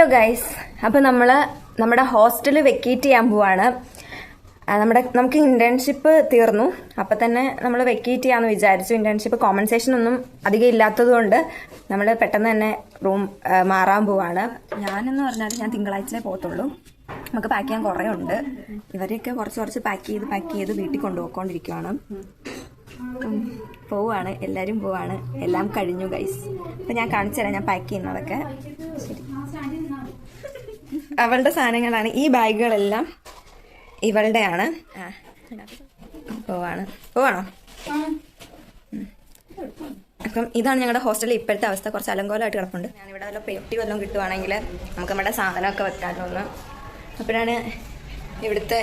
Hello guys, അപ്പോൾ നമ്മുടെ hostel vacate ചെയ്യാൻ പോവാണ്. നമുക്ക് ഇന്റേൺഷിപ്പ് തീർന്നു. അപ്പം തന്നെ നമ്മൾ വെക്കേറ്റ് ചെയ്യാമെന്ന് വിചാരിച്ചു. ഇന്റേൺഷിപ്പ് കോമ്പൻസേഷൻ ഒന്നും അധികം ഇല്ലാത്തതുകൊണ്ട് നമ്മൾ പെട്ടെന്ന് തന്നെ റൂം മാറാൻ പോവാണ്. ഞാനെന്ന് പറഞ്ഞാൽ ഞാൻ തിങ്കളാഴ്ച പോകത്തുള്ളൂ. നമുക്ക് പാക്ക് ചെയ്യാൻ കുറേ ഉണ്ട്. ഇവരെയൊക്കെ കുറച്ച് പാക്ക് ചെയ്ത് വീട്ടിൽ കൊണ്ടുപോയിക്കൊണ്ടിരിക്കുകയാണ്. പോവാണ്, എല്ലാവരും പോവാണ്. എല്ലാം കഴിഞ്ഞു ഗൈസ്. അപ്പം ഞാൻ കാണിച്ചു തരാം ഞാൻ പാക്ക് ചെയ്യുന്നതൊക്കെ. ശരി, അവളുടെ സാധനങ്ങളാണ് ഈ ബാഗുകളെല്ലാം, ഇവളുടെയാണ്. പോവാണോ? അപ്പം ഇതാണ് ഞങ്ങളുടെ ഹോസ്റ്റലിൽ ഇപ്പോഴത്തെ അവസ്ഥ. കുറച്ച് അലങ്കോലമായിട്ട് കിടപ്പുണ്ട്. ഞാനിവിടെ വല്ല പെട്ടി വല്ലതും കിട്ടുവാണെങ്കിൽ നമുക്ക് നമ്മുടെ സാധനമൊക്കെ വെക്കാമല്ലോ ഒന്ന്. അപ്പോഴാണ്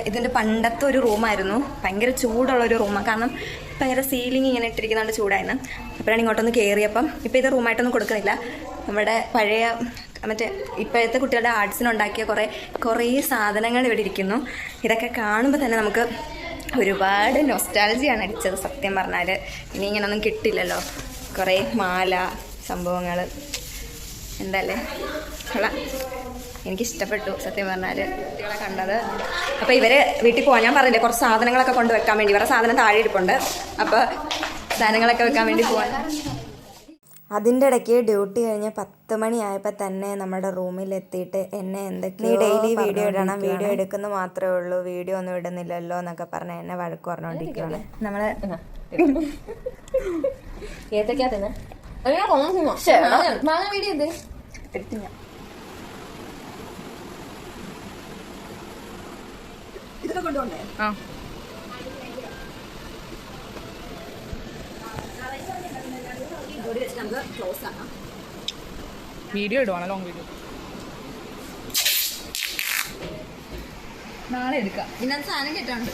ഇതിൻ്റെ പണ്ടത്തെ ഒരു റൂമായിരുന്നു. ഭയങ്കര ചൂടുള്ളൊരു റൂമാണ്. കാരണം ഭയങ്കര സീലിംഗ് ഇങ്ങനെ ഇട്ടിരിക്കുന്നതുകൊണ്ട് ചൂടായിരുന്നു. അപ്പോഴാണ് ഇങ്ങോട്ടൊന്ന് കയറിയപ്പം ഇപ്പം ഇത് റൂമായിട്ടൊന്നും കൊടുക്കുന്നില്ല. നമ്മുടെ പഴയ ഇപ്പോഴത്തെ കുട്ടികളുടെ ആർട്സിനുണ്ടാക്കിയ കുറേ സാധനങ്ങൾ ഇവിടെ ഇരിക്കുന്നു. ഇതൊക്കെ കാണുമ്പോൾ തന്നെ നമുക്ക് ഒരുപാട് നൊസ്റ്റാൾജിയാണ് അടിച്ചത് സത്യം പറഞ്ഞാൽ. ഇനി ഇങ്ങനെയൊന്നും കിട്ടില്ലല്ലോ. കുറേ മാല സംഭവങ്ങൾ. എന്തായാലും കൊള്ളാം, എനിക്കിഷ്ടപ്പെട്ടു സത്യം പറഞ്ഞാൽ കുട്ടികളെ കണ്ടത്. അപ്പോൾ ഇവര് വീട്ടിൽ പോകാൻ ഞാൻ പറഞ്ഞില്ലേ, കുറച്ച് സാധനങ്ങളൊക്കെ കൊണ്ടുവെക്കാൻ വേണ്ടി. ഇവരുടെ സാധനം താഴെ ഇരിപ്പുണ്ട്. അപ്പോൾ സാധനങ്ങളൊക്കെ വെക്കാൻ വേണ്ടി പോകാൻ. അതിൻ്റെ ഇടയ്ക്ക് ഡ്യൂട്ടി കഴിഞ്ഞ് 10 മണിയായപ്പോൾ തന്നെ നമ്മുടെ റൂമിലെത്തിയിട്ട് എന്നെ നീ ഡെയിലി വീഡിയോ ഇടണം, വീഡിയോ എടുക്കുന്ന മാത്രമേ ഉള്ളൂ, വീഡിയോ ഒന്നും ഇടുന്നില്ലല്ലോ എന്നൊക്കെ പറഞ്ഞ് എന്നെ വഴക്ക് പറഞ്ഞുകൊണ്ടിരിക്കുകയാണ്. നമ്മള് ഇതൊക്കെ കൊണ്ടുപോണ്ടേ? വീഡിയോ ഇടുവാണ്, ലോങ് വീഡിയോ നാളെ എടുക്കാം. ഇന്നത്തെ സാധനം കേട്ടാണ്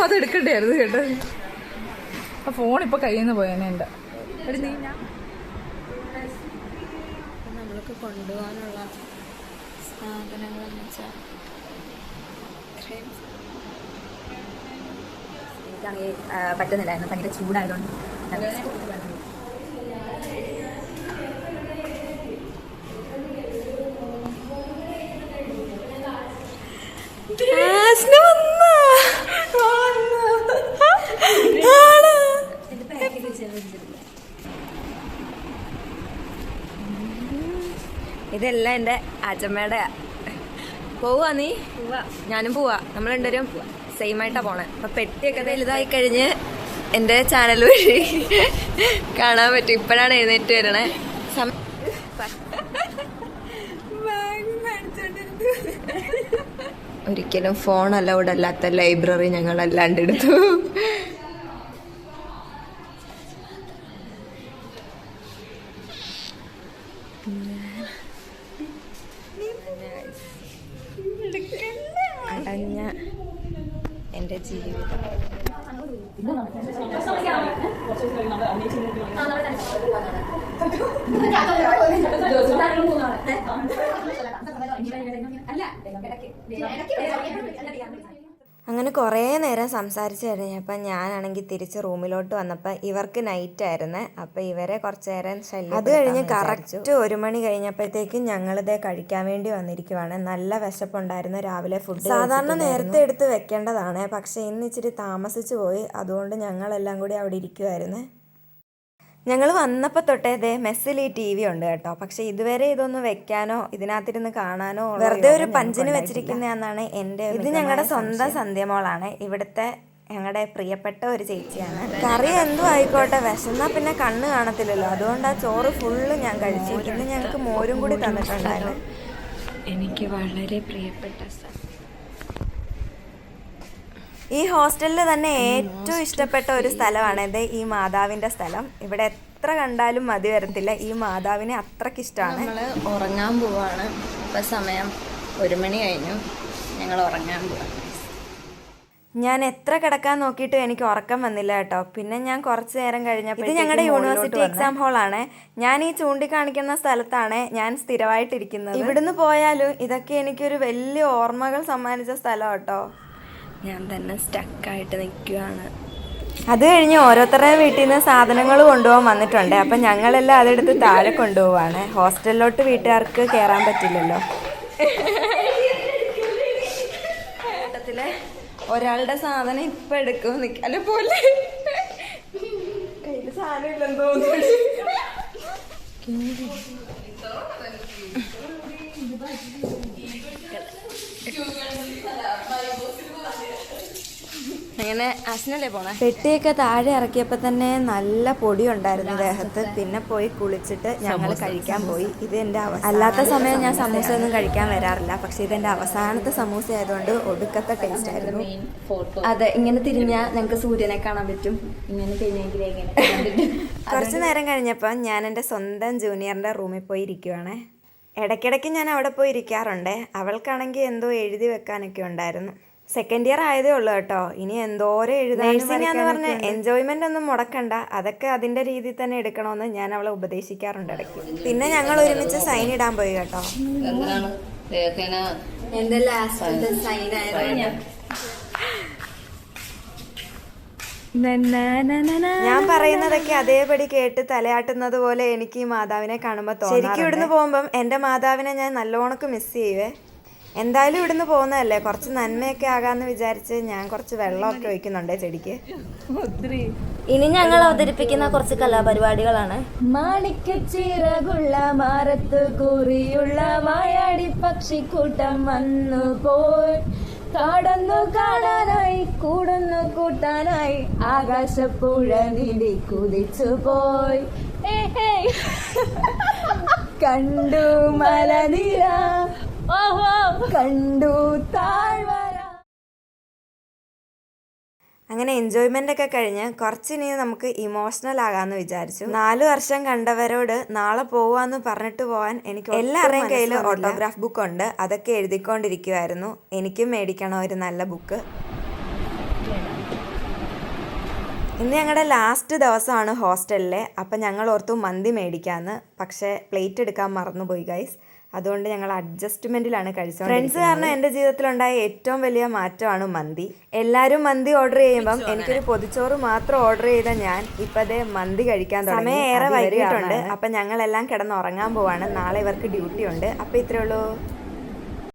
അത് എടുക്കണ്ടായിരുന്നു കേട്ടോ. ആ ഫോൺ ഇപ്പൊ കയ്യിൽ നിന്ന് പോയേനെ ഉണ്ട്. നമ്മൾക്ക് കൊണ്ടുപോകാനുള്ള സാധനങ്ങളെന്ന് വെച്ചാൽ എനിക്കാണെങ്കിൽ പറ്റുന്നില്ലായിരുന്നു, ഭയങ്കര ചൂടായതുകൊണ്ട്. ഇതെല്ലാം എൻ്റെ അച്ഛമ്മയുടെ. പോവാ നീ? ഞാനും പോവാ. നമ്മൾ രണ്ടുപേരും സെയിം ആയിട്ടാ പോണേ. അപ്പൊ പെട്ടിയൊക്കെ വലുതായി കഴിഞ്ഞ് എൻ്റെ ചാനൽ വഴി കാണാൻ പറ്റും. ഇപ്പോഴാണ് എഴുന്നേറ്റ് വരണേ. ഒരിക്കലും ഫോൺ അലൗഡ് അല്ലാത്ത ലൈബ്രറി ഞങ്ങൾ അല്ലാണ്ട് എടുത്തു. അടഞ്ഞ എൻ്റെ ജീവിതം. അങ്ങനെ കുറേ നേരം സംസാരിച്ച് കഴിഞ്ഞപ്പോൾ ഞാനാണെങ്കിൽ തിരിച്ച് റൂമിലോട്ട് വന്നപ്പോൾ ഇവർക്ക് നൈറ്റ് ആയിരുന്നേ. അപ്പോൾ ഇവരെ കുറച്ച് നേരം ശല്യം. അത് കഴിഞ്ഞ് കറക്റ്റ് 1 മണി കഴിഞ്ഞപ്പോഴത്തേക്കും ഞങ്ങളിതേ കഴിക്കാൻ വേണ്ടി വന്നിരിക്കുവാണ്. നല്ല വിശപ്പുണ്ടായിരുന്നു. രാവിലെ ഫുഡ് സാധാരണ നേരത്തെ എടുത്ത് വെക്കേണ്ടതാണ്, പക്ഷെ ഇന്ന് ഇച്ചിരി താമസിച്ചു പോയി. അതുകൊണ്ട് ഞങ്ങളെല്ലാം കൂടി അവിടെ ഇരിക്കുമായിരുന്നു. ഞങ്ങൾ വന്നപ്പോൾ തൊട്ടേ മെസ്സിൽ ഈ TV ഉണ്ട് കേട്ടോ. പക്ഷെ ഇതുവരെ ഇതൊന്ന് വെക്കാനോ ഇതിനകത്തിരുന്ന് കാണാനോ വെറുതെ ഒരു പഞ്ചിന് വെച്ചിരിക്കുന്നതെന്നാണ് എൻ്റെ. ഇത് ഞങ്ങളുടെ സ്വന്തം സന്ധ്യമോളാണ്. ഇവിടുത്തെ ഞങ്ങളുടെ പ്രിയപ്പെട്ട ഒരു ചേച്ചിയാണ്. കറി എന്തോ ആയിക്കോട്ടെ, വിശന്നാ പിന്നെ കണ്ണ് കാണത്തില്ലല്ലോ. അതുകൊണ്ട് ആ ചോറ് ഫുള്ള് ഞാൻ കഴിച്ചു. ഇന്ന് ഞങ്ങൾക്ക് മോരും കൂടി തന്നിട്ടുണ്ടായിരുന്നു. എനിക്ക് വളരെ പ്രിയപ്പെട്ട ഈ ഹോസ്റ്റലിൽ തന്നെ ഏറ്റവും ഇഷ്ടപ്പെട്ട ഒരു സ്ഥലമാണ് ഇത്, ഈ മാതാവിൻ്റെ സ്ഥലം. ഇവിടെ എത്ര കണ്ടാലും മതി വരത്തില്ല. ഈ മാതാവിനെ അത്രയ്ക്ക് ഇഷ്ടമാണ്. നമ്മൾ ഉറങ്ങാൻ പോവാണ്. ഇപ്പം സമയം 1 മണി കഴിഞ്ഞു. ഞങ്ങൾ ഉറങ്ങാൻ പോവാണ്. ഞാൻ എത്ര കിടക്കാൻ നോക്കിയിട്ട് എനിക്ക് ഉറക്കം വന്നില്ല കേട്ടോ. പിന്നെ ഞാൻ കുറച്ച് നേരം കഴിഞ്ഞപ്പോൾ ഇത് ഞങ്ങളുടെ യൂണിവേഴ്സിറ്റി എക്സാം ഹോളാണ്. ഞാൻ ഈ ചൂണ്ടിക്കാണിക്കുന്ന സ്ഥലത്താണ് ഞാൻ സ്ഥിരമായിട്ടിരിക്കുന്നത്. ഇവിടുന്ന് പോയാലും ഇതൊക്കെ എനിക്കൊരു വലിയ ഓർമ്മകൾ സമ്മാനിച്ച സ്ഥലം കേട്ടോ. ഞാൻ തന്നെ സ്റ്റക്കായിട്ട് നിൽക്കുകയാണ്. അത് കഴിഞ്ഞ് ഓരോരുത്തരുടെ വീട്ടിൽ നിന്ന് സാധനങ്ങൾ കൊണ്ടുപോകാൻ വന്നിട്ടുണ്ട്. അപ്പം ഞങ്ങളെല്ലാം അതെടുത്ത് താഴെ കൊണ്ടുപോവാണ്. ഹോസ്റ്റലിലോട്ട് വീട്ടുകാർക്ക് കയറാൻ പറ്റില്ലല്ലോ. ഒരാളുടെ സാധനം ഇപ്പം എടുക്കും നിൽക്കാലെ പോലെ കയ്യിൽ സാധനം ഇല്ലെന്ന് തോന്നുന്നു. അങ്ങനെ അശ്നല്ലേ പോണേ. പെട്ടിയൊക്കെ താഴെ ഇറക്കിയപ്പോൾ തന്നെ നല്ല പൊടി ഉണ്ടായിരുന്നു ദേഹത്ത്. പിന്നെ പോയി കുളിച്ചിട്ട് ഞങ്ങൾ കഴിക്കാൻ പോയി. ഇത് എൻ്റെ അല്ലാത്ത സമയം ഞാൻ സമൂസ ഒന്നും കഴിക്കാൻ വരാറില്ല. പക്ഷെ ഇതെൻ്റെ അവസാനത്തെ സമൂസ ആയതുകൊണ്ട് ഒടുക്കത്തെ ടേസ്റ്റ് ആയിരുന്നു. അതെ, ഇങ്ങനെ തിരിഞ്ഞാൽ ഞങ്ങൾക്ക് സൂര്യനെ കാണാൻ പറ്റും. ഇങ്ങനെ തിരിഞ്ഞെങ്കിൽ കുറച്ച് നേരം കഴിഞ്ഞപ്പോൾ ഞാൻ എൻ്റെ സ്വന്തം ജൂനിയറിൻ്റെ റൂമിൽ പോയി ഇരിക്കുവാണേ. ഇടയ്ക്കിടയ്ക്ക് ഞാൻ അവിടെ പോയി ഇരിക്കാറുണ്ട്. അവൾക്കാണെങ്കിൽ എന്തോ എഴുതി വെക്കാനൊക്കെ ഉണ്ടായിരുന്നു. സെക്കൻഡ് ഇയർ ആയതേ ഉള്ളൂ കേട്ടോ. ഇനി എന്തോരം എഴുതാൻ. നഴ്സിംഗ് എന്ന് പറഞ്ഞ എൻജോയ്മെന്റ് ഒന്നും മുടക്കണ്ട, അതൊക്കെ അതിന്റെ രീതിയിൽ തന്നെ എടുക്കണമെന്ന് ഞാൻ അവളെ ഉപദേശിക്കാറുണ്ട് ഇടയ്ക്ക്. പിന്നെ ഞങ്ങൾ ഒരുമിച്ച് സൈൻ ഇടാൻ പോയി കേട്ടോ. എന്റെ ലാസ്റ്റ് സൈൻ ആയിരുന്നു. ഞാൻ പറയുന്നതൊക്കെ അതേപടി കേട്ട് തലയാട്ടുന്നത് പോലെ എനിക്ക് ഈ മാതാവിനെ കാണുമ്പോൾ തോന്നും. ശരിക്കും ഇവിടുന്ന് പോകുമ്പം എൻ്റെ മാതാവിനെ ഞാൻ നല്ലോണക്ക് മിസ് ചെയ്യുവേ. എന്തായാലും ഇവിടുന്ന് പോകുന്നതല്ലേ, കുറച്ച് നന്മയൊക്കെ ആകാന്ന് വിചാരിച്ച് ഞാൻ കുറച്ച് വെള്ളമൊക്കെ ഒഴിക്കുന്നുണ്ടേ ചെടിക്ക്. ഇനി ഞങ്ങൾ അവതരിപ്പിക്കുന്ന കുറച്ച് കലാപരിപാടികളാണ്. മാണിക്കച്ചിറകുള്ള മാറത്ത് കുറിയുള്ള മായാടി പക്ഷിക്കൂട്ടം വന്നു പോയി, കാടൊന്നു കാണാനായി കൂടുന്നു കൂട്ടാനായി ആകാശപ്പുഴ നീടി കുതിച്ചു പോയി, കണ്ടു മലനിര കണ്ടു താഴ്വര. അങ്ങനെ എൻജോയ്മെന്റ് ഒക്കെ കഴിഞ്ഞ് കുറച്ചിനി നമുക്ക് ഇമോഷണൽ ആകാന്ന് വിചാരിച്ചു. 4 വർഷം കണ്ടവരോട് നാളെ പോവാന്ന് പറഞ്ഞിട്ട് പോവാൻ എനിക്ക് എല്ലാവരുടെയും കയ്യിൽ ഓട്ടോഗ്രാഫ് ബുക്ക് ഉണ്ട്. അതൊക്കെ എഴുതിക്കൊണ്ടിരിക്കുവായിരുന്നു. എനിക്കും മേടിക്കണം ഒരു നല്ല ബുക്ക്. ഇന്ന് ഞങ്ങളുടെ ലാസ്റ്റ് ദിവസമാണ് ഹോസ്റ്റലിലെ. അപ്പം ഞങ്ങൾ ഓർത്തു മന്തി മേടിക്കാമെന്ന്. പക്ഷേ പ്ലേറ്റ് എടുക്കാൻ മറന്നുപോയി ഗൈസ്. അതുകൊണ്ട് ഞങ്ങൾ അഡ്ജസ്റ്റ്മെന്റിലാണ് കഴിച്ചത്. ഫ്രണ്ട്സ് കാരണം എൻ്റെ ജീവിതത്തിലുണ്ടായ ഏറ്റവും വലിയ മാറ്റമാണ് മന്തി. എല്ലാവരും മന്തി ഓർഡർ ചെയ്യുമ്പം എനിക്കൊരു പൊതിച്ചോറ് മാത്രം ഓർഡർ ചെയ്ത ഞാൻ ഇപ്പതേ മന്തി കഴിക്കാൻ തുടങ്ങി. സമയം ഏറെ വൈകിട്ടുണ്ട്. അപ്പം ഞങ്ങളെല്ലാം കിടന്നുറങ്ങാൻ പോവാണ്. നാളെ ഇവർക്ക് ഡ്യൂട്ടി ഉണ്ട്. അപ്പം ഇത്രയേ ഉള്ളൂ.